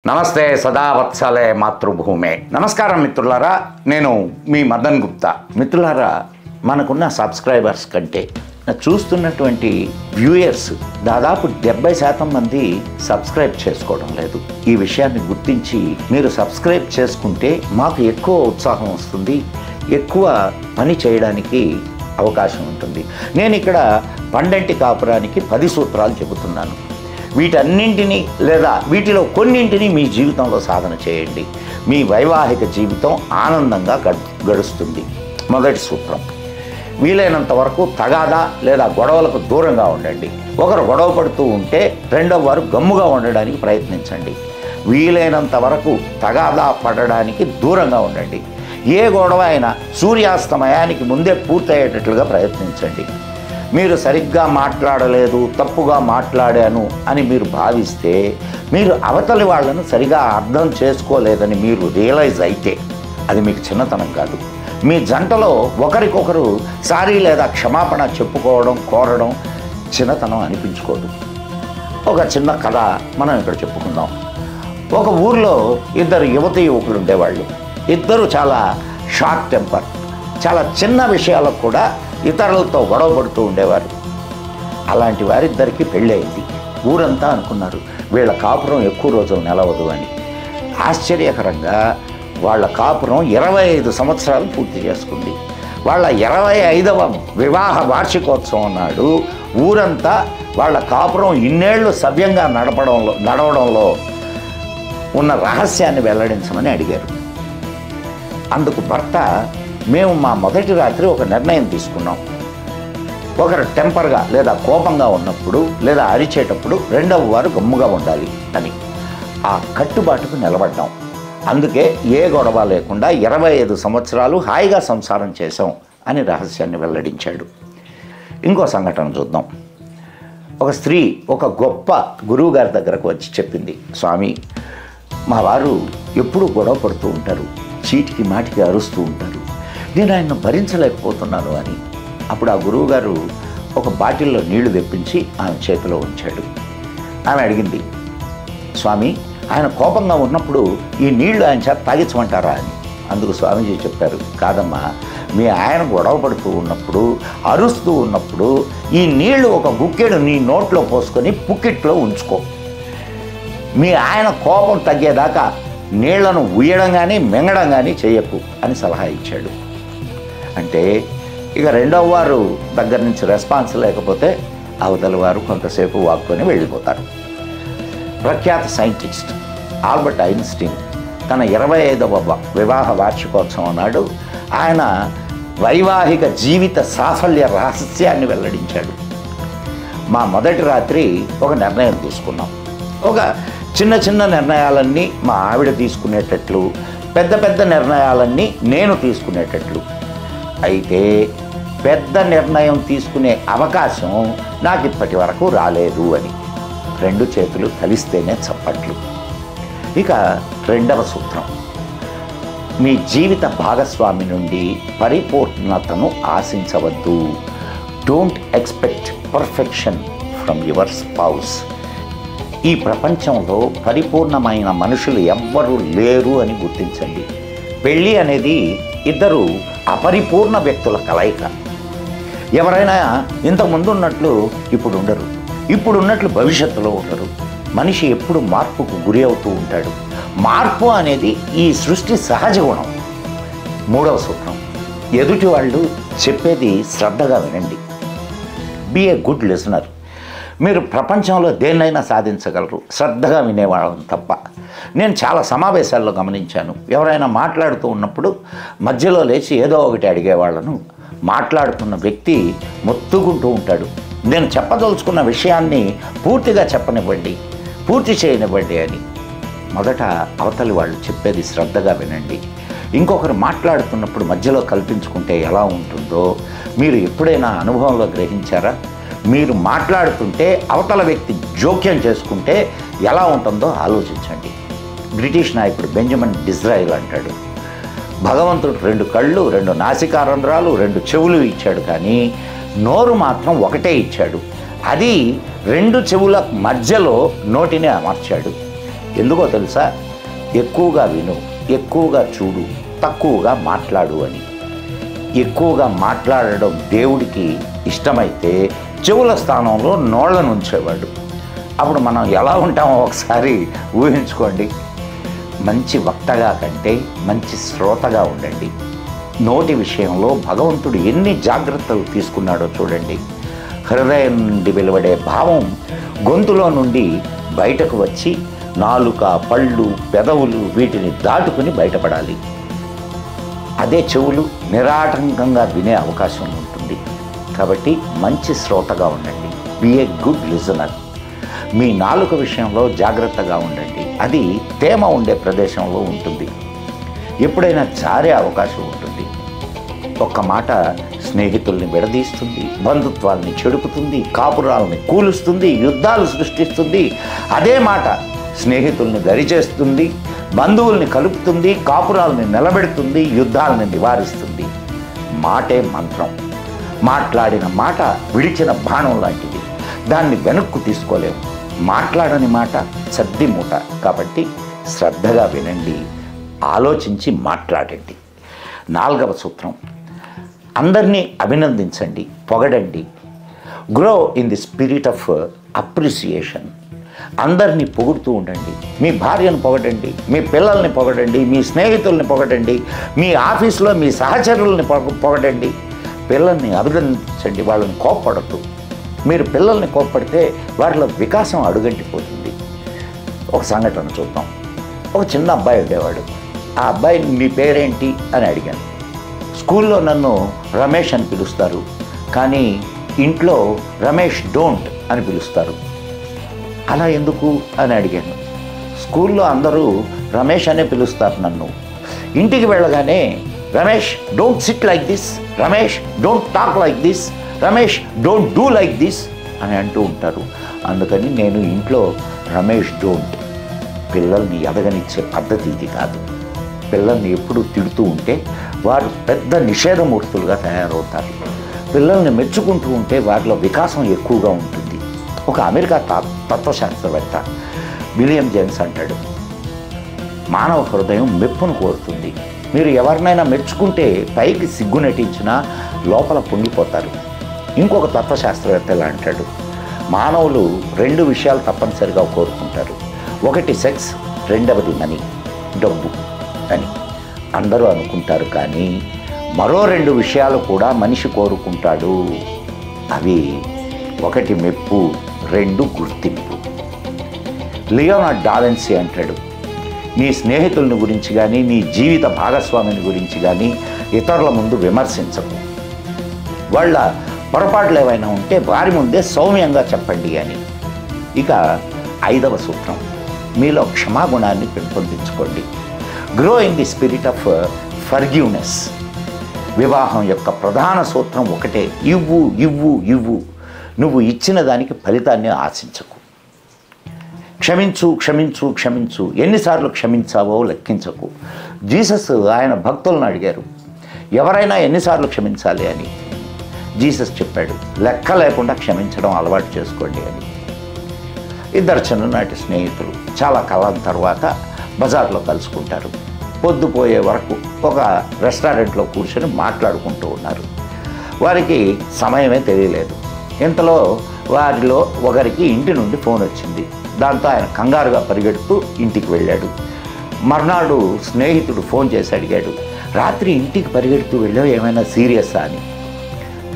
నమస్తే సదావత్సలే మాతృభూమే. నమస్కారం మిత్రులారా, నేను మీ మదన్ గుప్తా. మిత్రులారా, మనకున్న సబ్స్క్రైబర్స్ కంటే చూస్తున్నటువంటి వ్యూయర్స్ దాదాపు 70% మంది సబ్స్క్రైబ్ చేసుకోవడం లేదు. ఈ విషయాన్ని గుర్తించి మీరు సబ్స్క్రైబ్ చేసుకుంటే మాకు ఎక్కువ ఉత్సాహం వస్తుంది, ఎక్కువ పని చేయడానికి అవకాశం ఉంటుంది. నేను ఇక్కడ పండంటి కాపురానికి 10 సూత్రాలు చెబుతున్నాను. వీటన్నింటినీ లేదా వీటిలో కొన్నింటిని మీ జీవితంలో సాధన చేయండి. మీ వైవాహిక జీవితం ఆనందంగా గడుస్తుంది. మొదటి సూత్రం, వీలైనంత వరకు తగాదా లేదా గొడవలకు దూరంగా ఉండండి. ఒకరు గొడవ పడుతూ ఉంటే రెండవ వారు గమ్ముగా ఉండడానికి ప్రయత్నించండి. వీలైనంత వరకు తగాదా పడడానికి దూరంగా ఉండండి. ఏ గొడవ అయినా సూర్యాస్తమయానికి ముందే పూర్తయ్యేటట్లుగా ప్రయత్నించండి. మీరు సరిగ్గా మాట్లాడలేదు, తప్పుగా మాట్లాడాను అని మీరు భావిస్తే, మీరు అవతలి వాళ్ళను సరిగా అర్థం చేసుకోలేదని మీరు రియలైజ్ అయితే అది మీకు చిన్నతనం కాదు. మీ జంటలో ఒకరికొకరు సారీ లేదా క్షమాపణ చెప్పుకోవడం, కోరడం చిన్నతనం అనిపించుకోదు. ఒక చిన్న కథ మనం ఇక్కడ చెప్పుకుందాం. ఒక ఊర్లో 2 యువతీ యువకులు ఉండేవాళ్ళు. ఇద్దరు చాలా షార్ట్ టెంపర్, చాలా చిన్న విషయాలకు కూడా ఇతరులతో గొడవ పడుతూ ఉండేవారు. అలాంటి వారిద్దరికీ పెళ్ళయింది. ఊరంతా అనుకున్నారు వీళ్ళ కాపురం ఎక్కువ రోజులు నిలవదు అని. ఆశ్చర్యకరంగా వాళ్ళ కాపురం 25 సంవత్సరాలు పూర్తి చేసుకుంది. వాళ్ళ 25వ వివాహ వార్షికోత్సవం నాడు ఊరంతా వాళ్ళ కాపురం ఇన్నేళ్లు సవ్యంగా నడవడంలో ఉన్న రహస్యాన్ని వెల్లడించమని అడిగారు. అందుకు భర్త, మేము మా మొదటి రాత్రి ఒక నిర్ణయం తీసుకున్నాం. ఒకరు టెంపర్గా లేదా కోపంగా ఉన్నప్పుడు లేదా అరిచేటప్పుడు రెండవ వారు గమ్ముగా ఉండాలి అని. ఆ కట్టుబాటుకు నిలబడ్డాం. అందుకే ఏ గొడవ లేకుండా 25 సంవత్సరాలు హాయిగా సంసారం చేశాం అని రహస్యాన్ని వెల్లడించాడు. ఇంకో సంఘటన చూద్దాం. ఒక స్త్రీ ఒక గొప్ప గురువు గారి దగ్గరకు వచ్చి చెప్పింది, స్వామి, మా వారు ఎప్పుడూ గొడవ పడుతూ ఉంటారు, చీటికి మాటికి అరుస్తూ ఉంటారు, నేను ఆయన్ను భరించలేకపోతున్నాను అని. అప్పుడు ఆ గురువుగారు ఒక బాటిల్లో నీళ్లు తెప్పించి ఆమె చేతిలో ఉంచాడు. ఆమె అడిగింది, స్వామి, ఆయన కోపంగా ఉన్నప్పుడు ఈ నీళ్లు ఆయన చేత తాగించమంటారా అని. అందుకు స్వామీజీ చెప్పారు, కాదమ్మా, మీ ఆయన గొడవ పడుతూ ఉన్నప్పుడు, అరుస్తూ ఉన్నప్పుడు ఈ నీళ్లు ఒక గుక్కెడు నీ నోట్లో పోసుకొని పుక్కిట్లో ఉంచుకో. మీ ఆయన కోపం తగ్గేదాకా నీళ్లను ఉయ్యడం కానీ మింగడం కానీ చేయకు అని సలహా ఇచ్చాడు. అంటే ఇక రెండవ వారు దగ్గర నుంచి రెస్పాన్స్ లేకపోతే అవతలి వారు కొంతసేపు వాక్కొని వెళ్ళిపోతారు. ప్రఖ్యాత సైంటిస్ట్ ఆల్బర్ట్ ఐన్స్టీన్ తన 25వ వివాహ వార్షికోత్సవం నాడు ఆయన వైవాహిక జీవిత సాఫల్య రహస్యాన్ని వెల్లడించాడు. మా మొదటి రాత్రి ఒక నిర్ణయం తీసుకున్నాం. ఒక చిన్న చిన్న నిర్ణయాలన్నీ మా ఆవిడ తీసుకునేటట్లు, పెద్ద పెద్ద నిర్ణయాలన్నీ నేను తీసుకునేటట్లు. అయితే పెద్ద నిర్ణయం తీసుకునే అవకాశం నాకు ఇప్పటి వరకు రాలేదు అని. 2 చేతులు కలిస్తేనే చప్పట్లు. ఇక రెండవ సూత్రం, మీ జీవిత భాగస్వామి నుండి పరిపూర్ణతను ఆశించవద్దు. Don't expect perfection from your spouse. ఈ ప్రపంచంలో పరిపూర్ణమైన మనుషులు ఎవ్వరూ లేరు అని గుర్తించండి. పెళ్ళి అనేది 2 అపరిపూర్ణ వ్యక్తుల కలయిక. ఎవరైనా ఇంతకుముందు ఉన్నట్లు ఇప్పుడు ఉండరు, ఇప్పుడు ఉన్నట్లు భవిష్యత్తులో ఉండరు. మనిషి ఎప్పుడు మార్పుకు గురి అవుతూ ఉంటాడు. మార్పు అనేది ఈ సృష్టి సహజ గుణం. 3వ సూత్రం, ఎదుటి వాళ్ళు చెప్పేది శ్రద్ధగా వినండి. Be a good listener. మీరు ప్రపంచంలో దేన్నైనా సాధించగలరు శ్రద్ధగా వినేవాళ్ళం తప్ప. నేను చాలా సమావేశాల్లో గమనించాను, ఎవరైనా మాట్లాడుతూ ఉన్నప్పుడు మధ్యలో లేచి ఏదో ఒకటి అడిగేవాళ్ళను మాట్లాడుతున్న వ్యక్తి మొత్తుకుంటూ ఉంటాడు. నేను చెప్పదలుచుకున్న విషయాన్ని పూర్తిగా చెప్పనివ్వండి, పూర్తి చేయనివ్వండి అని. మొదట అవతలి వాళ్ళు చెప్పేది శ్రద్ధగా వినండి. ఇంకొకరు మాట్లాడుతున్నప్పుడు మధ్యలో కల్పించుకుంటే ఎలా ఉంటుందో మీరు ఎప్పుడైనా అనుభవంలో గ్రహించారా? మీరు మాట్లాడుతుంటే అవతల వ్యక్తి జోక్యం చేసుకుంటే ఎలా ఉంటుందో ఆలోచించండి. బ్రిటిష్ నాయకుడు బెంజమిన్ డిజ్రాయిల్ అంటాడు, భగవంతుడు 2 కళ్ళు, 2 నాసికారంధ్రాలు, 2 చెవులు ఇచ్చాడు, కానీ నోరు మాత్రం ఒకటే ఇచ్చాడు. అది 2 చెవుల మధ్యలో నోటిని అమర్చాడు. ఎందుకో తెలుసా? ఎక్కువగా విను, ఎక్కువగా చూడు, తక్కువగా మాట్లాడు అని. ఎక్కువగా మాట్లాడడం దేవుడికి ఇష్టమైతే చెవుల స్థానంలో నోళ్ళను ఉంచేవాడు. అప్పుడు మనం ఎలా ఉంటామో ఒకసారి ఊహించుకోండి. మంచి వక్తగా కంటే మంచి శ్రోతగా ఉండండి. నోటి విషయంలో భగవంతుడు ఎన్ని జాగ్రత్తలు తీసుకున్నాడో చూడండి. హృదయం నుండి వెలువడే భావం గొంతులో నుండి బయటకు వచ్చి నాలుక, పళ్ళు, పెదవులు వీటిని దాటుకుని బయటపడాలి. అదే చెవులు నిరాటంకంగా వినే అవకాశం ఉంటుంది. కాబట్టి మంచి శ్రోతగా ఉండండి. Be a good listener. మీ నాలుక విషయంలో జాగ్రత్తగా ఉండండి. అది తేమ ఉండే ప్రదేశంలో ఉంటుంది. ఎప్పుడైనా జారే అవకాశం ఉంటుంది. ఒక్క మాట స్నేహితుల్ని విడదీస్తుంది, బంధుత్వాల్ని చెడుపుతుంది, కాపురాలని కూలుస్తుంది, యుద్ధాలు సృష్టిస్తుంది. అదే మాట స్నేహితుల్ని దరిచేస్తుంది, బంధువుల్ని కలుపుతుంది, కాపురాలని నిలబెడుతుంది, యుద్ధాలని నివారిస్తుంది. మాటే మంత్రం. మాట్లాడిన మాట విడిచిన బాణం లాంటిది. దాన్ని వెనక్కు తీసుకోలేము. మాట్లాడని మాట సద్ది మూట. కాబట్టి శ్రద్ధగా వినండి, ఆలోచించి మాట్లాడండి. 4వ సూత్రం, అందరినీ అభినందించండి, పొగడండి. Grow in the spirit of appreciation. అందరినీ పొగుడుతూ ఉండండి. మీ భార్యను పొగడండి, మీ పిల్లల్ని పొగడండి, మీ స్నేహితుల్ని పొగడండి, మీ ఆఫీసులో మీ సహచరుల్ని పొగడండి. పిల్లల్ని అభినందించండి, వాళ్ళని కోప్పడద్దు. మీరు పిల్లల్ని కోప్పడితే వాటిలో వికాసం అడుగంటిపోతుంది. ఒక సంఘటన చూద్దాం. ఒక చిన్న అబ్బాయి ఉండేవాడు. ఆ అబ్బాయి నీ పేరేంటి అని అడిగాను. స్కూల్లో నన్ను రమేష్ అని పిలుస్తారు, కానీ ఇంట్లో రమేష్ డోంట్ అని పిలుస్తారు. అలా ఎందుకు అని అడిగాను. స్కూల్లో అందరూ రమేష్ అనే పిలుస్తారు నన్ను. ఇంటికి వెళ్ళగానే Ramesh don't SIT like this, Ramesh don't talk like this, Ramesh don't do like this అని అంటూ ఉంటారు. అందుకని నేను ఇంట్లో రమేష్ డోంట్. పిల్లల్ని ఎదగనిచ్చే పద్ధతి ఇది కాదు. పిల్లల్ని ఎప్పుడూ తిడుతూ ఉంటే వారు పెద్ద నిషేధమూర్తులుగా తయారవుతారు. పిల్లల్ని మెచ్చుకుంటూ ఉంటే వారిలో వికాసం ఎక్కువగా ఉంటుంది. ఒక అమెరికా తత్వశాస్త్రవేత్త విలియం జేమ్స్ అంటాడు, మానవ హృదయం మెప్పును కోరుతుంది. మీరు ఎవరినైనా మెచ్చుకుంటే పైకి సిగ్గు నటించినా లోపల పొంగిపోతారు. ఇంకొక తత్వశాస్త్రవేత్త ఇలా అంటాడు, మానవులు 2 విషయాలు తప్పనిసరిగా కోరుకుంటారు. ఒకటి సెక్స్, రెండవది మనీ, డబ్బు అని అందరూ అనుకుంటారు. కానీ మరో 2 విషయాలు కూడా మనిషి కోరుకుంటాడు. అవి ఒకటి మెప్పు, 2 గుర్తింపు. లియోనార్డో డా విన్సీ అంటాడు, నీ స్నేహితులని గురించి కానీ నీ జీవిత భాగస్వామిని గురించి కానీ ఇతరుల ముందు విమర్శించకు. వాళ్ళ పొరపాట్లు ఏవైనా ఉంటే వారి ముందే సౌమ్యంగా చెప్పండి అని. ఇక 5వ సూత్రం, మీలో క్షమాగుణాన్ని పెంపొందించుకోండి. Grow in the spirit of forgiveness. వివాహం యొక్క ప్రధాన సూత్రం ఒకటే, ఇవ్వు ఇవ్వు ఇవ్వు. నువ్వు ఇచ్చిన దానికి ఫలితాన్ని ఆశించకు. క్షమించు క్షమించు క్షమించు. ఎన్నిసార్లు క్షమించావో లెక్కించకు. జీసస్ ఆయన భక్తులను అడిగారు, ఎవరైనా ఎన్నిసార్లు క్షమించాలి అని. జీసస్ చెప్పాడు, లెక్క లేకుండా క్షమించడం అలవాటు చేసుకోండి అని. 2 చిన్ననాటి స్నేహితులు చాలా కాలం తర్వాత బజార్లో కలుసుకుంటారు. పొద్దుపోయే వరకు ఒక రెస్టారెంట్లో కూర్చొని మాట్లాడుకుంటూ ఉన్నారు. వారికి సమయమే తెలియలేదు. ఇంతలో వారిలో ఒకరికి ఇంటి నుండి ఫోన్ వచ్చింది. దాంతో ఆయన కంగారుగా పరిగెడుతూ ఇంటికి వెళ్ళాడు. మర్నాడు స్నేహితుడు ఫోన్ చేసి అడిగాడు, రాత్రి ఇంటికి పరిగెడుతూ వెళ్ళావు, ఏమైనా సీరియస్సా అని.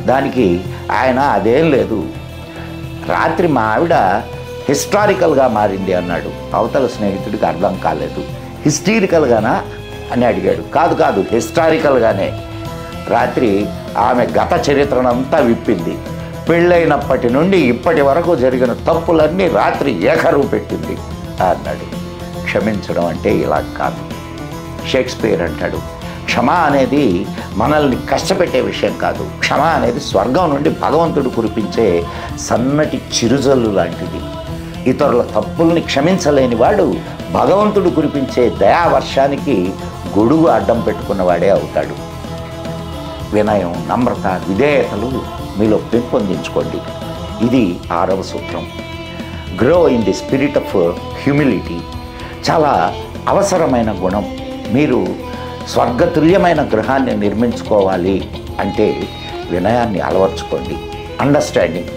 దానికి ఆయన అదేం లేదు, రాత్రి మా ఆవిడ హిస్టారికల్గా మారింది అన్నాడు. అవతల స్నేహితుడికి అర్థం కాలేదు. హిస్టీరికల్గానా అని అడిగాడు. కాదు కాదు, హిస్టారికల్గానే. రాత్రి ఆమె గత చరిత్రనంతా విప్పింది. పెళ్ళైనప్పటి నుండి ఇప్పటి వరకు జరిగిన తప్పులన్నీ రాత్రి ఏకరువు పెట్టింది అన్నాడు. క్షమించడం అంటే ఇలా కాదు. షేక్స్పియర్ అంటాడు, క్షమ అనేది మనల్ని కష్టపెట్టే విషయం కాదు. క్షమ అనేది స్వర్గం నుండి భగవంతుడు కురిపించే సన్నటి చిరుజల్లు లాంటిది. ఇతరుల తప్పుల్ని క్షమించలేని వాడు భగవంతుడు కురిపించే దయావర్షానికి గొడుగు అడ్డం పెట్టుకున్నవాడే అవుతాడు. వినయం, నమ్రత, విధేయతలు మీలో పెంపొందించుకోండి. ఇది 6వ సూత్రం. Grow in the spirit of humility. చాలా అవసరమైన గుణం. మీరు స్వర్గతుల్యమైన గృహాన్ని నిర్మించుకోవాలి అంటే వినయాన్ని అలవర్చుకోండి. అండర్స్టాండింగ్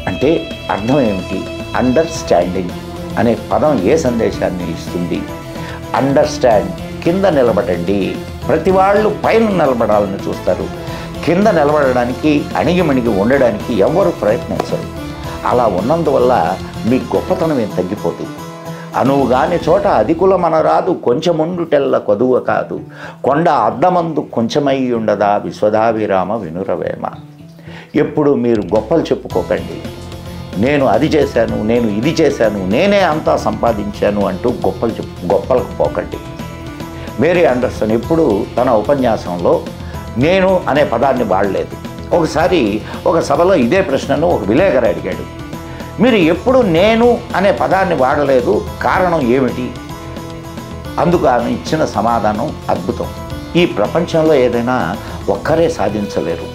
అంటే అర్థం ఏమిటి? అండర్స్టాండింగ్ అనే పదం ఏ సందేశాన్ని ఇస్తుంది? అండర్స్టాండ్, కింద నిలబడండి. ప్రతి వాళ్ళు పైన నిలబడాలని చూస్తారు. కింద నిలబడడానికి, అణిగిమణిగి ఉండడానికి ఎవరు ప్రయత్నించరు. అలా ఉన్నందువల్ల మీ గొప్పతనం ఏం తగ్గిపోదు. అనువుగాని చోట అధికుల మనరాదు, కొంచెముండుటెల్ల కొదువ కాదు, కొండ అద్దమందు కొంచెమై ఉండదా విశ్వదాభిరామ వినురవేమ. ఎప్పుడు మీరు గొప్పలు చెప్పుకోకండి. నేను అది చేశాను, నేను ఇది చేశాను, నేనే అంతా సంపాదించాను అంటూ గొప్పలకు పోకండి. మేరీ ఆండర్సన్ ఎప్పుడు తన ఉపన్యాసంలో నేను అనే పదాన్ని వాడలేదు. ఒకసారి ఒక సభలో ఇదే ప్రశ్నను ఒక విలేకరు అడిగాడు. మీరు ఎప్పుడు నేను అనే పదాన్ని వాడలేదు, కారణం ఏమిటి? అందుకు ఆమె ఇచ్చిన సమాధానం అద్భుతం. ఈ ప్రపంచంలో ఏదైనా ఒక్కరే సాధించలేరు.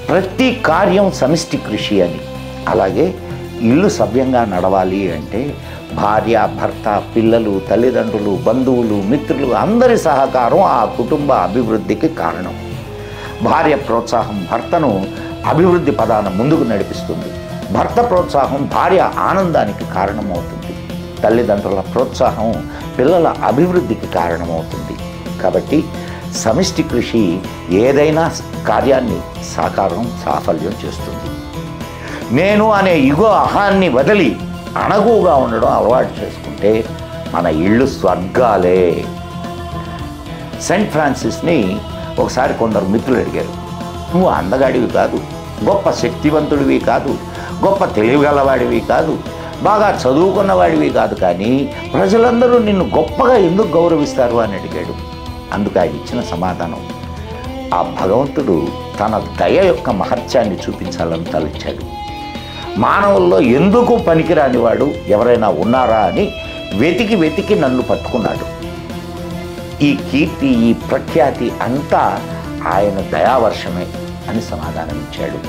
ప్రతి కార్యం సమిష్టి కృషి అని. అలాగే ఇల్లు సవ్యంగా నడవాలి అంటే భార్య, భర్త, పిల్లలు, తల్లిదండ్రులు, బంధువులు, మిత్రులు అందరి సహకారం ఆ కుటుంబ అభివృద్ధికి కారణం. భార్య ప్రోత్సాహం భర్తను అభివృద్ధి పదాన ముందుకు నడిపిస్తుంది. భర్త ప్రోత్సాహం భార్య ఆనందానికి కారణమవుతుంది. తల్లిదండ్రుల ప్రోత్సాహం పిల్లల అభివృద్ధికి కారణమవుతుంది. కాబట్టి సమిష్టి కృషి ఏదైనా కార్యాన్ని సాఫల్యం చేస్తుంది. నేను అనే ఇగో అహాన్ని వదిలి అణగుగా ఉండడం అలవాటు చేసుకుంటే మన ఇళ్ళు స్వర్గాలే. సెయింట్ ఫ్రాన్సిస్ని ఒకసారి కొందరు మిత్రులు అడిగారు, నువ్వు అందగాడివి కాదు, గొప్ప శక్తివంతుడివి కాదు, గొప్ప తెలివిగలవాడివి కాదు, బాగా చదువుకున్నవాడివి కాదు, కానీ ప్రజలందరూ నిన్ను గొప్పగా ఎందుకు గౌరవిస్తారు అని అడిగాడు. అందుకు ఆయన ఇచ్చిన సమాధానం, ఆ భగవంతుడు తన దయ యొక్క మహత్యాన్ని చూపించాలని తలచాడు. మానవుల్లో ఎందుకు పనికిరానివాడు ఎవరైనా ఉన్నారా అని వెతికి నన్ను పట్టుకున్నాడు. ఈ కీర్తి, ఈ ప్రఖ్యాతి అంతా ఆయన దయావర్షమే అని సమాధానం ఇచ్చాడు.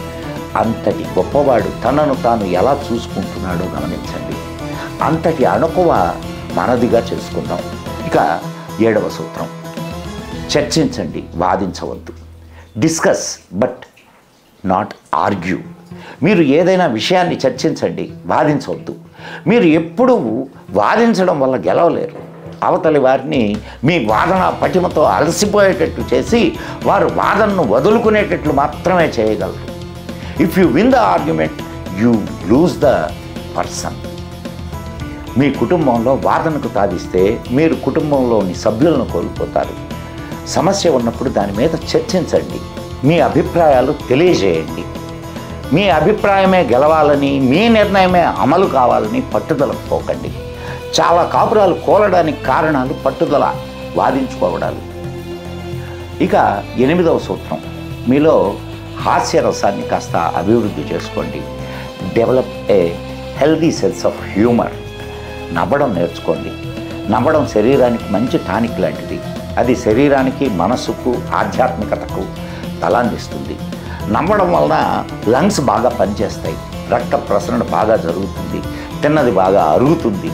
అంతటి గొప్పవాడు తనను తాను ఎలా చూసుకుంటున్నాడో గమనించండి. అంతటి అణకువ మనదిగా చేసుకుందాం. ఇక 7వ సూత్రం, చర్చించండి, వాదించవద్దు. Discuss but not argue. మీరు ఏదైనా విషయాన్ని చర్చించండి, వాదించవద్దు. మీరు ఎప్పుడూ వాదించడం వల్ల గెలవలేరు. అవతలి వారిని మీ వాదన పటిమతో అలసిపోయేటట్టు చేసి వారు వాదనను వదులుకునేటట్లు మాత్రమే చేయగలరు. If you win the argument you lose the person. మీ కుటుంబంలో వాదనకు తావిస్తే మీరు కుటుంబంలోని సభ్యులను కోల్పోతారు. సమస్య ఉన్నప్పుడు దాని మీద చర్చించండి, మీ అభిప్రాయాలు తెలియజేయండి. మీ అభిప్రాయమే గెలవాలని, మీ నిర్ణయమే అమలు కావాలని పట్టుదలకు పోకండి. చాలా కాపురాలు కోలడానికి కారణాలు పట్టుదల, వాదించుకోవడాలు. ఇక 8వ సూత్రం, మీలో హాస్యరసాన్ని కాస్త అభివృద్ధి చేసుకోండి. Develop a healthy sense of humour. నవ్వడం నేర్చుకోండి. నవ్వడం శరీరానికి మంచి టానిక్ లాంటిది. అది శరీరానికి, మనస్సుకు, ఆధ్యాత్మికతకు బలాన్నిస్తుంది. నవ్వడం వలన లంగ్స్ బాగా పనిచేస్తాయి, రక్త ప్రసరణ బాగా జరుగుతుంది, తిన్నది బాగా అరుగుతుంది,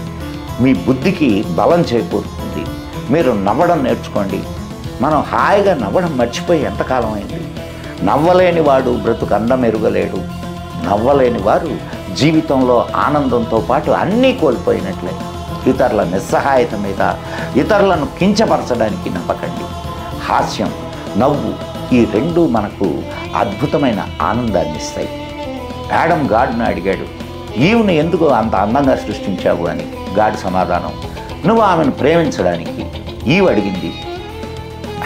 మీ బుద్ధికి బలం చేకూరుతుంది. మీరు నవ్వడం నేర్చుకోండి. మనం హాయిగా నవ్వడం మర్చిపోయి ఎంతకాలం అయింది? నవ్వలేని వాడు బ్రతుకు అందం ఎరుగలేడు. నవ్వలేని వారు జీవితంలో ఆనందంతో పాటు అన్నీ కోల్పోయినట్లే. ఇతరుల నిస్సహాయత మీద, ఇతరులను కించపరచడానికి నవ్వకండి. హాస్యం, నవ్వు ఈ రెండూ మనకు అద్భుతమైన ఆనందాన్ని ఇస్తాయి. యాడమ్ గాడ్ను అడిగాడు, ఈవ్ను ఎందుకు అంత అందంగా సృష్టించావు అని. గాడ్ సమాధానం, నువ్వు ఆమెను ప్రేమించడానికి. ఈవ్ అడిగింది,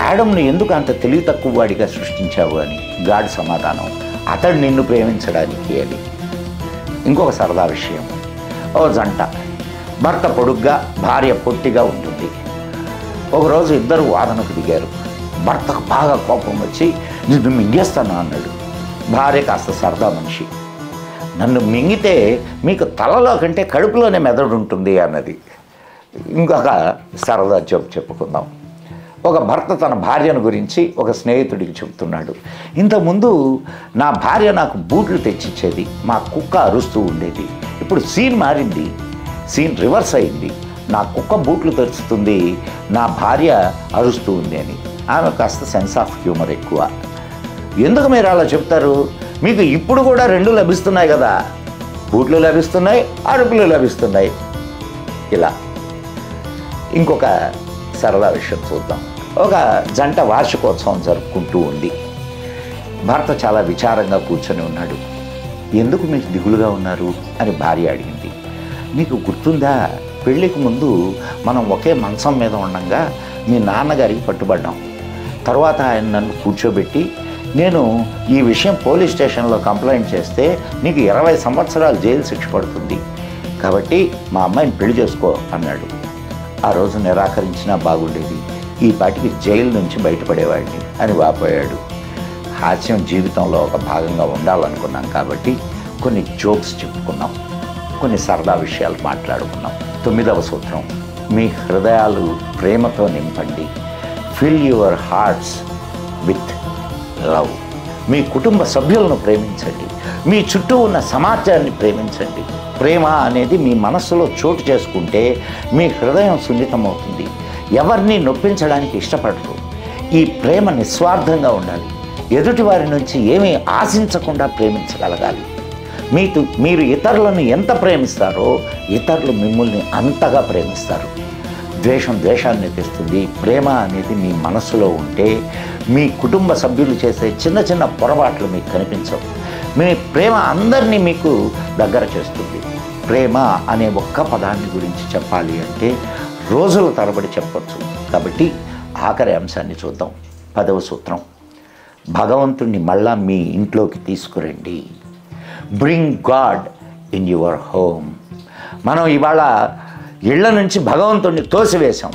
యాడమ్ను ఎందుకు అంత తెలివి తక్కువ వాడిగా సృష్టించావు అని. గాడ్ సమాధానం, అతడు నిన్ను ప్రేమించడానికి అని. ఇంకొక సరదా విషయం, ఓ జంట, భర్త పొడుగ్గా, భార్య పొట్టిగా ఉంటుంది. ఒకరోజు ఇద్దరు వాదనకు దిగారు. భర్తకు బాగా కోపం వచ్చి, నిన్ను మింగేస్తాను అన్నాడు. భార్య కాస్త సరదా మనిషి, నన్ను మింగితే మీకు తలలో కంటే కడుపులోనే మెదడు ఉంటుంది అన్నది. ఇంకొక సరదా జోక్ చెప్పుకుందాం. ఒక భర్త తన భార్యను గురించి ఒక స్నేహితుడికి చెబుతున్నాడు, ఇంతకుముందు నా భార్య నాకు బూట్లు తెచ్చిచ్చేది, మా కుక్క అరుస్తూ ఉండేది. ఇప్పుడు సీన్ మారింది, సీన్ రివర్స్ అయింది. నా కుక్క బూట్లు తెరుస్తుంది, నా భార్య అరుస్తూ ఉంది అని. ఆమె కాస్త సెన్స్ ఆఫ్ హ్యూమర్ ఎక్కువ. ఎందుకు మీరు అలా చెప్తారు? మీకు ఇప్పుడు కూడా రెండు లభిస్తున్నాయి కదా, బూట్లు లభిస్తున్నాయి, అరుపులు లభిస్తున్నాయి. ఇలా ఇంకొక సరదా విషయం చూద్దాం. ఒక జంట వార్షికోత్సవం జరుపుకుంటూ ఉంది. భర్త చాలా విచారంగా కూర్చొని ఉన్నాడు. ఎందుకు మీకు దిగులుగా ఉన్నారు అని భార్య అడిగింది. మీకు గుర్తుందా, పెళ్ళికి ముందు మనం ఒకే మంచం మీద ఉండగా మీ నాన్నగారికి పట్టుబడ్డాం. తర్వాత ఆయన నన్ను కూర్చోబెట్టి, నేను ఈ విషయం పోలీస్ స్టేషన్లో కంప్లైంట్ చేస్తే నీకు 20 సంవత్సరాలు జైలు శిక్ష పడుతుంది, కాబట్టి మా అమ్మాయిని పెళ్లి చేసుకో అన్నాడు. ఆ రోజు నిరాకరించినా బాగుండేది, ఈ పాటికి జైలు నుంచి బయటపడేవాడిని అని వాపోయాడు. హాస్యం జీవితంలో ఒక భాగంగా ఉండాలనుకున్నాం కాబట్టి కొన్ని జోక్స్ చెప్పుకున్నాం, కొన్ని సరదా విషయాలు మాట్లాడుకున్నాం. 9వ సూత్రం, మీ హృదయాలు ప్రేమతో నింపండి. Fill your hearts with love. మీ కుటుంబ సభ్యులను ప్రేమించండి, మీ చుట్టూ ఉన్న సమాజాన్ని ప్రేమించండి. ప్రేమ అనేది మీ మనస్సులో చోటు చేసుకుంటే మీ హృదయం సున్నితమవుతుంది, ఎవరిని నొప్పించడానికి ఇష్టపడరు. ఈ ప్రేమ నిస్వార్థంగా ఉండాలి, ఎదుటి వారి నుంచి ఏమీ ఆశించకుండా ప్రేమించగలగాలి. మీరు ఇతరులను ఎంత ప్రేమిస్తారో ఇతరులు మిమ్మల్ని అంతగా ప్రేమిస్తారు. ద్వేషం ద్వేషాన్ని తెస్తుంది. ప్రేమ అనేది మీ మనసులో ఉంటే మీ కుటుంబ సభ్యులు చేసే చిన్న చిన్న పొరపాట్లు మీకు కనిపించవు. మీ ప్రేమ అందరినీ మీకు దగ్గర చేస్తుంది. ప్రేమ అనే ఒక్క పదాన్ని గురించి చెప్పాలి అంటే రోజుల తరబడి చెప్పచ్చు. కాబట్టి ఆఖరి అంశాన్ని చూద్దాం. 10వ సూత్రం, భగవంతుణ్ణి మళ్ళా మీ ఇంట్లోకి తీసుకురండి. Bring God in your home. మనం ఇవాళ ఇళ్ల నుంచి భగవంతుణ్ణి తోసివేశాం.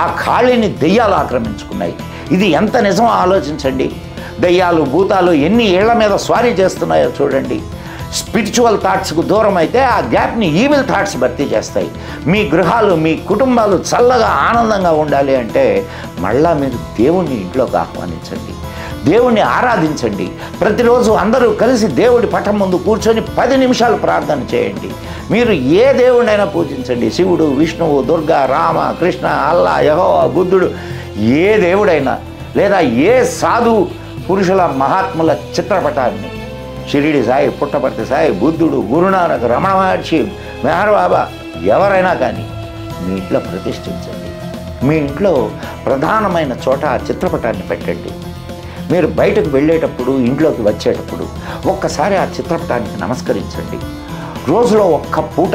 ఆ ఖాళీని దెయ్యాలు ఆక్రమించుకున్నాయి. ఇది ఎంత నిజమో ఆలోచించండి. దెయ్యాలు భూతాలు ఎన్ని ఇళ్ల మీద స్వారీ చేస్తున్నాయో చూడండి. స్పిరిచువల్ థాట్స్కు దూరం అయితే ఆ గ్యాప్ని ఈవిల్ థాట్స్ భర్తీ చేస్తాయి. మీ గృహాలు, మీ కుటుంబాలు చల్లగా ఆనందంగా ఉండాలి అంటే మళ్ళా మీరు దేవుణ్ణి ఇంట్లోకి ఆహ్వానించండి, దేవుణ్ణి ఆరాధించండి. ప్రతిరోజు అందరూ కలిసి దేవుడి పటం ముందు కూర్చొని 10 నిమిషాలు ప్రార్థన చేయండి. మీరు ఏ దేవుడినైనా పూజించండి, శివుడు, విష్ణువు, దుర్గా, రామ, కృష్ణ, అల్లా, యెహోవా, బుద్ధుడు, ఏ దేవుడైనా, లేదా ఏ సాధు పురుషుల మహాత్ముల చిత్రపటాన్ని, షిరిడి సాయి, పుట్టపర్తి సాయి, బుద్ధుడు, గురునానక్, రమణ మహర్షి, మెహర్ బాబా, ఎవరైనా కానీ మీ ఇంట్లో ప్రతిష్ఠించండి. మీ ఇంట్లో ప్రధానమైన చోట ఆ చిత్రపటాన్ని పెట్టండి. మీరు బయటకు వెళ్ళేటప్పుడు, ఇంట్లోకి వచ్చేటప్పుడు ఒక్కసారి ఆ చిత్రపటానికి నమస్కరించండి. రోజులో ఒక్క పూట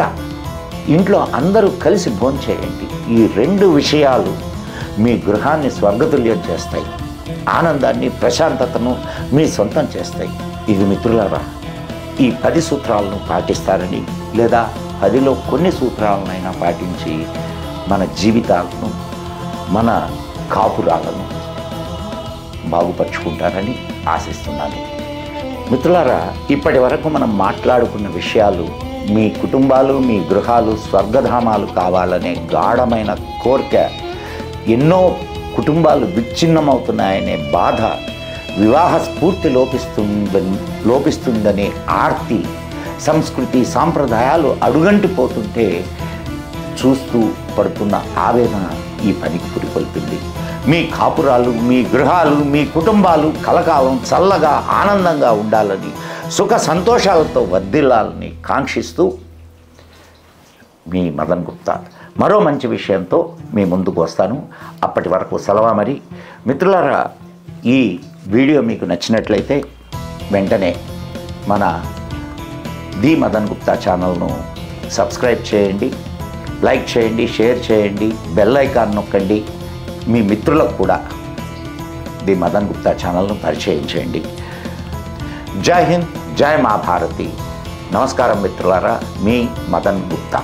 ఇంట్లో అందరూ కలిసి భోంచేయండి. ఈ 2 విషయాలు మీ గృహాన్ని స్వర్గతుల్యం చేస్తాయి, ఆనందాన్ని, ప్రశాంతతను మీ సొంతం చేస్తాయి. ఇది మిత్రులారా, ఈ 10 సూత్రాలను పాటిస్తారని, లేదా 10లో కొన్ని సూత్రాలనైనా పాటించి మన జీవితాలను, మన కాపురాలను బాగుపరుచుకుంటారని ఆశిస్తున్నాను. మిత్రులారా, ఇప్పటి వరకు మనం మాట్లాడుకున్న విషయాలు మీ కుటుంబాలు, మీ గృహాలు స్వర్గధామాలు కావాలనే గాఢమైన కోరిక, ఎన్నో కుటుంబాలు విచ్ఛిన్నమవుతున్నాయనే బాధ, వివాహ స్ఫూర్తి లోపిస్తుందనే ఆర్తి, సంస్కృతి సాంప్రదాయాలు అడుగంటిపోతుంటే చూస్తూ పడుతున్న ఆవేదన ఈ పనికి పురికొల్పింది. మీ కాపురాలు, మీ గృహాలు, మీ కుటుంబాలు కలకాలం చల్లగా ఆనందంగా ఉండాలని, సుఖ సంతోషాలతో వర్ధిల్లాలని కాంక్షిస్తూ మీ మదన్ గుప్తా మరో మంచి విషయంతో మీ ముందుకు వస్తాను. అప్పటి వరకు సెలవు. మరి మిత్రులారా, ఈ వీడియో మీకు నచ్చినట్లయితే వెంటనే మన ది మదన్ గుప్తా ఛానల్ను సబ్స్క్రైబ్ చేయండి, లైక్ చేయండి, షేర్ చేయండి, బెల్ ఐకాన్ నొక్కండి. మీ మిత్రులకు కూడా ది మదన్ గుప్తా ఛానల్ను పరిచయం చేయండి. జై హింద్, జై మా భారతి. నమస్కారం మిత్రులారా, మీ మదన్ గుప్తా.